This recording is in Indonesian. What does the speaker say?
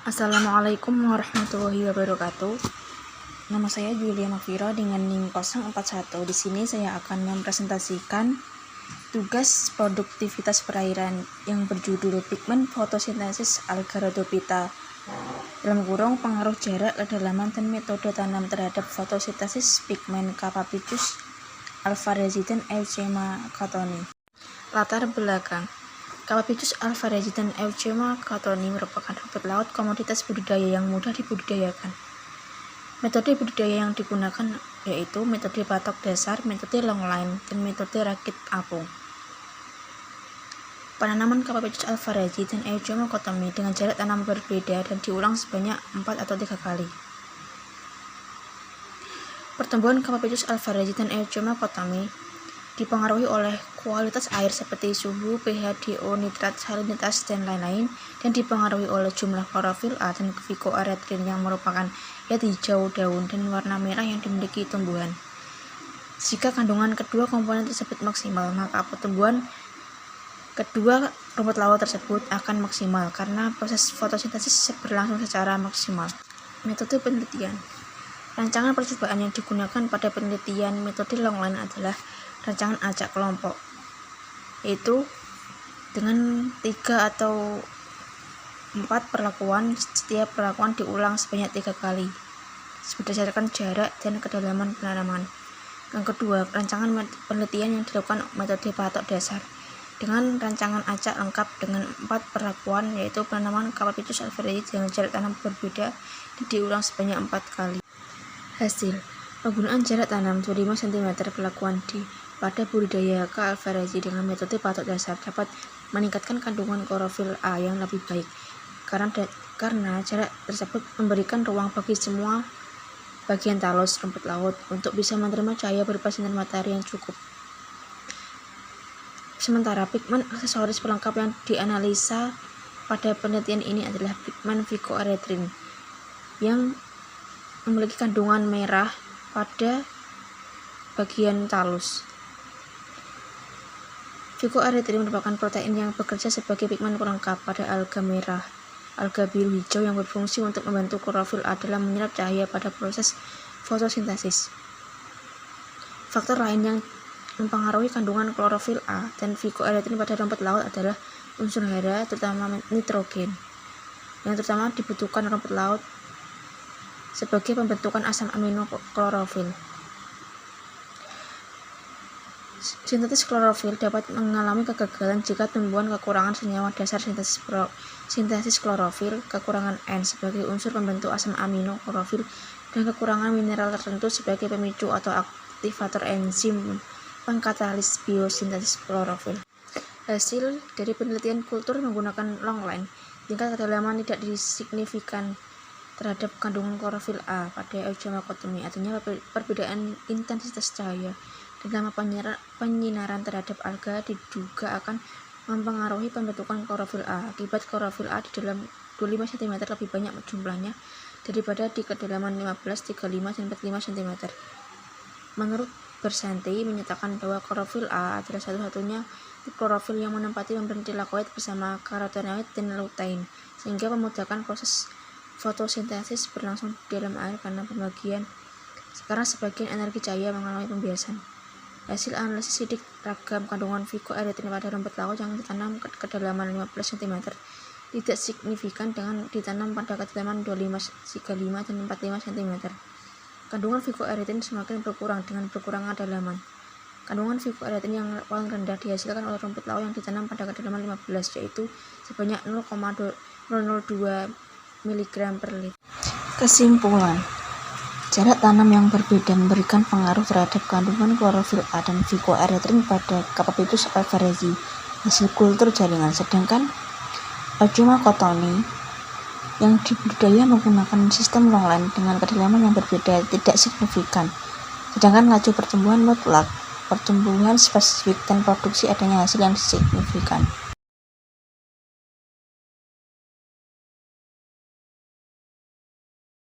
Assalamualaikum warahmatullahi wabarakatuh. Nama saya Julia Mafira dengan NIM 041. Di sini saya akan mempresentasikan tugas produktivitas perairan yang berjudul Pigment Fotosintesis Alga Rhodophyta (pengaruh jarak, kedalaman, dan metode tanam terhadap fotosintesis pigmen Capapicus alpha-resident Euchema cattoni). Latar belakang. Capapicus alpha-resident Euchema cattoni merupakan rumput laut komoditas budidaya yang mudah dibudidayakan. Metode budidaya yang digunakan yaitu metode patok dasar, metode longline, dan metode rakit apung. Penanaman Capapicus alpha-resident Euchema cattoni dengan jarak tanam berbeda dan diulang sebanyak 4 atau 3 kali. Pertumbuhan Capapicus alpha-resident Euchema cattoni dipengaruhi oleh kualitas air seperti suhu, pH, DO, nitrat, salinitas, dan lain-lain, dan dipengaruhi oleh jumlah klorofil A dan phycoerythrin yang merupakan zat hijau daun dan warna merah yang dimiliki tumbuhan. Jika kandungan kedua komponen tersebut maksimal, maka pertumbuhan kedua rumput laut tersebut akan maksimal karena proses fotosintesis berlangsung secara maksimal. Metode penelitian. Rancangan percobaan yang digunakan pada penelitian metode longline adalah rancangan acak kelompok, yaitu dengan 3 atau 4 perlakuan. Setiap perlakuan diulang sebanyak 3 kali berdasarkan jarak dan kedalaman penanaman. Yang kedua, rancangan penelitian yang dilakukan metode patok dasar dengan rancangan acak lengkap dengan 4 perlakuan, yaitu penanaman Capapicus alpha-resident dengan jarak tanam berbeda dan diulang sebanyak 4 kali. Hasil penggunaan jarak tanam 25 cm perlakuan pada budidaya alpha-resident dengan metode patok dasar dapat meningkatkan kandungan klorofil A yang lebih baik karena jarak tersebut memberikan ruang bagi semua bagian talus rumput laut untuk bisa menerima cahaya berupa sinar matahari yang cukup. Sementara pigmen aksesoris pelengkap yang dianalisa pada penelitian ini adalah pigmen phycoerythrin yang memiliki kandungan merah pada bagian talus. Phycoerythrin merupakan protein yang bekerja sebagai pigmen pelengkap pada alga merah, alga biru hijau yang berfungsi untuk membantu klorofil A dalam menyerap cahaya pada proses fotosintesis. Faktor lain yang mempengaruhi kandungan klorofil A dan phycoerythrin pada rumput laut adalah unsur hara, terutama nitrogen, yang terutama dibutuhkan rumput laut sebagai pembentukan asam amino klorofil. Sintesis klorofil dapat mengalami kegagalan jika tumbuhan kekurangan senyawa dasar sintesis klorofil, kekurangan N sebagai unsur pembentuk asam amino klorofil, dan kekurangan mineral tertentu sebagai pemicu atau aktivator enzim pengkatalis biosintesis klorofil. Hasil dari penelitian kultur menggunakan longline, tingkat kedalaman tidak signifikan terhadap kandungan klorofil A pada Euchema cattoni, artinya perbedaan intensitas cahaya dan lama penyinaran terhadap alga diduga akan mempengaruhi pembentukan klorofil A. Akibat klorofil A di dalam 25 cm lebih banyak jumlahnya daripada di kedalaman 15, 35, dan 45 cm. Menurut Bersanti menyatakan bahwa klorofil A adalah satu-satunya klorofil yang menempati membran tilakoid bersama karotenoid dan lutein, sehingga memudahkan proses fotosintesis berlangsung di dalam air karena sebagian energi cahaya mengalami pembiasan. Hasil analisis sidik ragam kandungan phycoerythrin pada rumput laut yang ditanam ke kedalaman 15 cm tidak signifikan dengan ditanam pada kedalaman 25, 35, dan 45 cm. Kandungan phycoerythrin semakin berkurang dengan berkurangnya kedalaman. Kandungan phycoerythrin yang paling rendah dihasilkan oleh rumput laut yang ditanam pada kedalaman 15, yaitu sebanyak 0,002 mg per liter. Kesimpulan, jarak tanam yang berbeda memberikan pengaruh terhadap kandungan klorofil A dan phycoerythrin pada Capapicus alpha-resident hasil kultur jaringan, sedangkan Euchema cattoni yang dibudidaya menggunakan sistem longline dengan kedalaman yang berbeda tidak signifikan, sedangkan laju pertumbuhan mutlak, pertumbuhan spesifik, dan produksi adanya hasil yang signifikan.